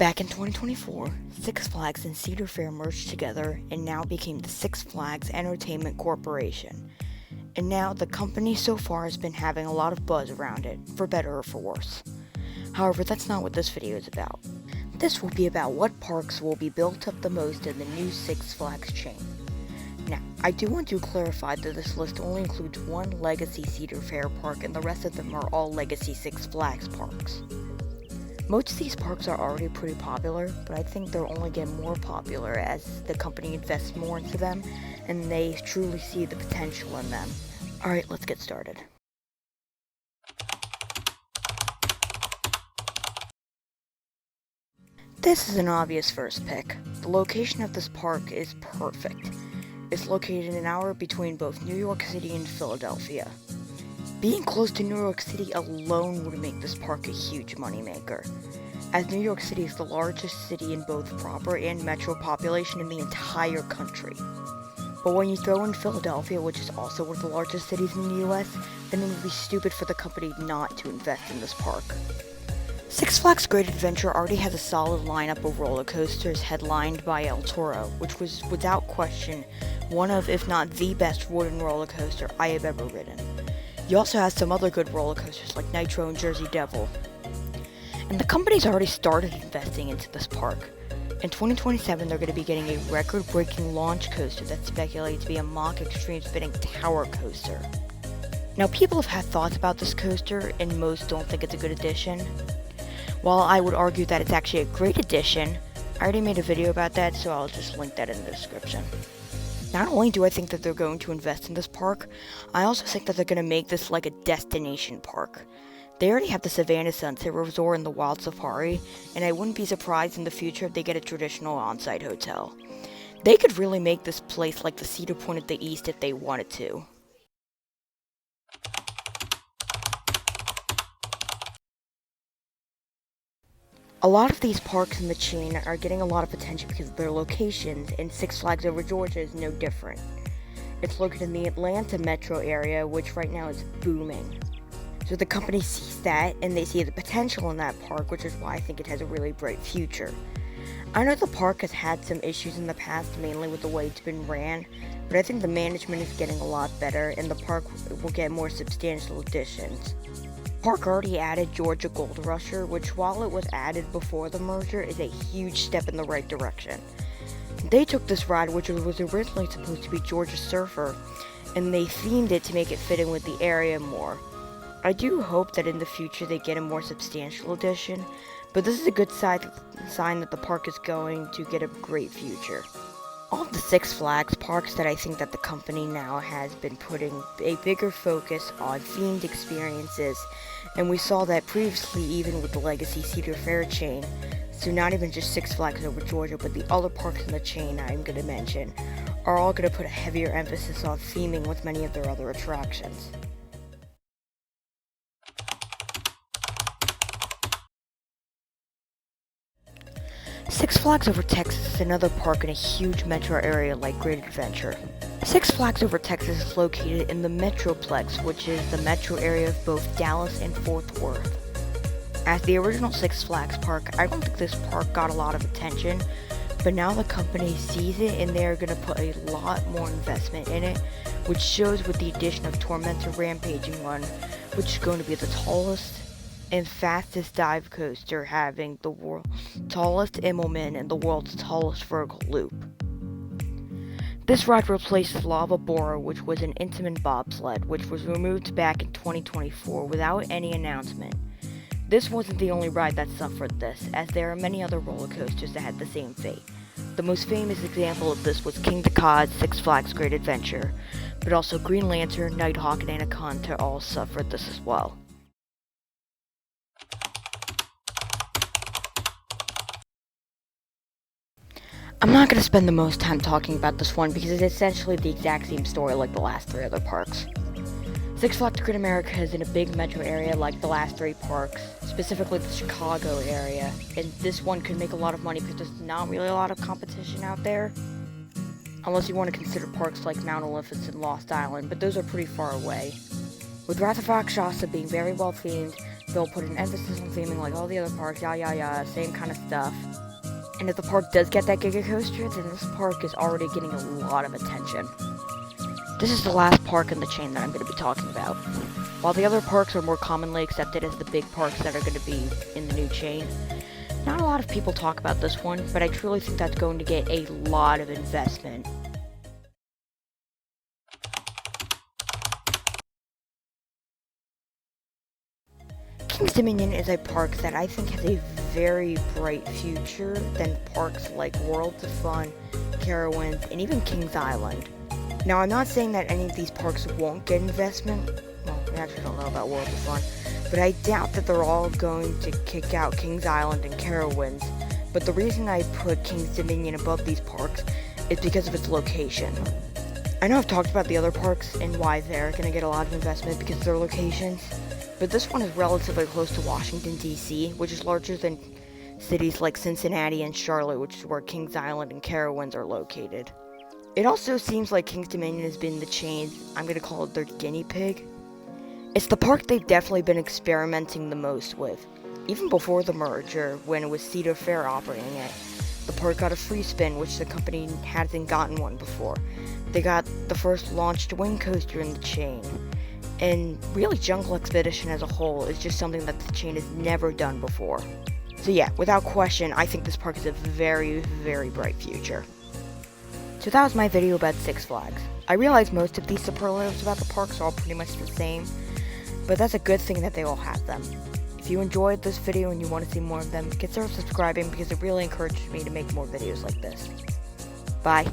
Back in 2024, Six Flags and Cedar Fair merged together and now became the Six Flags Entertainment Corporation. And now the company so far has been having a lot of buzz around it, for better or for worse. However, that's not what this video is about. This will be about what parks will be built up the most in the new Six Flags chain. Now, I do want to clarify that this list only includes one legacy Cedar Fair park and the rest of them are all legacy Six Flags parks. Most of these parks are already pretty popular, but I think they'll only get more popular as the company invests more into them and they truly see the potential in them. Alright, let's get started. This is an obvious first pick. The location of this park is perfect. It's located an hour between both New York City and Philadelphia. Being close to New York City alone would make this park a huge moneymaker, as New York City is the largest city in both proper and metro population in the entire country. But when you throw in Philadelphia, which is also one of the largest cities in the US, then it would be stupid for the company not to invest in this park. Six Flags Great Adventure already has a solid lineup of roller coasters headlined by El Toro, which was without question one of, if not the best wooden roller coaster I have ever ridden. You also have some other good roller coasters like Nitro and Jersey Devil. And the company's already started investing into this park. In 2027, they're going to be getting a record-breaking launch coaster that's speculated to be a mock extreme spinning tower coaster. Now, people have had thoughts about this coaster, and most don't think it's a good addition. While I would argue that it's actually a great addition, I already made a video about that, so I'll just link that in the description. Not only do I think that they're going to invest in this park, I also think that they're going to make this like a destination park. They already have the Savannah Sunset Resort and the Wild Safari, and I wouldn't be surprised in the future if they get a traditional on-site hotel. They could really make this place like the Cedar Point of the East if they wanted to. A lot of these parks in the chain are getting a lot of attention because of their locations, and Six Flags Over Georgia is no different. It's located in the Atlanta metro area, which right now is booming. So the company sees that, and they see the potential in that park, which is why I think it has a really bright future. I know the park has had some issues in the past, mainly with the way it's been ran, but I think the management is getting a lot better, and the park will get more substantial additions. The park already added Georgia Gold Rusher, which while it was added before the merger, is a huge step in the right direction. They took this ride, which was originally supposed to be Georgia Surfer, and they themed it to make it fit in with the area more. I do hope that in the future they get a more substantial addition, but this is a good sign that the park is going to get a great future. All of the Six Flags parks that I think that the company now has been putting a bigger focus on themed experiences, and we saw that previously even with the legacy Cedar Fair chain, so not even just Six Flags Over Georgia, but the other parks in the chain I'm going to mention, are all going to put a heavier emphasis on theming with many of their other attractions. Six Flags Over Texas is another park in a huge metro area like Great Adventure. Six Flags Over Texas is located in the Metroplex, which is the metro area of both Dallas and Fort Worth. As the original Six Flags park, I don't think this park got a lot of attention, but now the company sees it and they're going to put a lot more investment in it, which shows with the addition of Tormentor Rampaging Run, which is going to be the tallest and fastest dive coaster, having the world's tallest Immelman and the world's tallest vertical loop. This ride replaces Lava Bora, which was an Intamin bobsled, which was removed back in 2024 without any announcement. This wasn't the only ride that suffered this, as there are many other roller coasters that had the same fate. The most famous example of this was King Todd's Six Flags Great Adventure, but also Green Lantern, Nighthawk, and Anaconda all suffered this as well. I'm not going to spend the most time talking about this one because it's essentially the exact same story like the last three other parks. Six Flags Great America is in a big metro area like the last three parks, specifically the Chicago area, and this one could make a lot of money because there's not really a lot of competition out there, unless you want to consider parks like Mount Olympus and Lost Island, but those are pretty far away. With Wrath of Rakshasa being very well themed, they'll put an emphasis on theming like all the other parks, same kind of stuff. And if the park does get that Giga Coaster, then this park is already getting a lot of attention. This is the last park in the chain that I'm going to be talking about. While the other parks are more commonly accepted as the big parks that are going to be in the new chain, not a lot of people talk about this one, but I truly think that's going to get a lot of investment. King's Dominion is a park that I think has a very bright future than parks like Worlds of Fun, Carowinds, and even Kings Island. Now, I'm not saying that any of these parks won't get investment. Well, we actually don't know about Worlds of Fun, but I doubt that they're all going to kick out Kings Island and Carowinds. But the reason I put King's Dominion above these parks is because of its location. I know I've talked about the other parks and why they're going to get a lot of investment because of their locations, but this one is relatively close to Washington, D.C., which is larger than cities like Cincinnati and Charlotte, which is where Kings Island and Carowinds are located. It also seems like King's Dominion has been the chain, I'm going to call it their guinea pig. It's the park they've definitely been experimenting the most with. Even before the merger, when it was Cedar Fair operating it, the park got a free spin, which the company hasn't gotten one before. They got the first launched wing coaster in the chain. And really, Jungle Expedition as a whole is just something that the chain has never done before. So yeah, without question, I think this park has a very, very bright future. So that was my video about Six Flags. I realize most of these superlatives about the parks are all pretty much the same, but that's a good thing that they all have them. If you enjoyed this video and you want to see more of them, consider subscribing because it really encourages me to make more videos like this. Bye.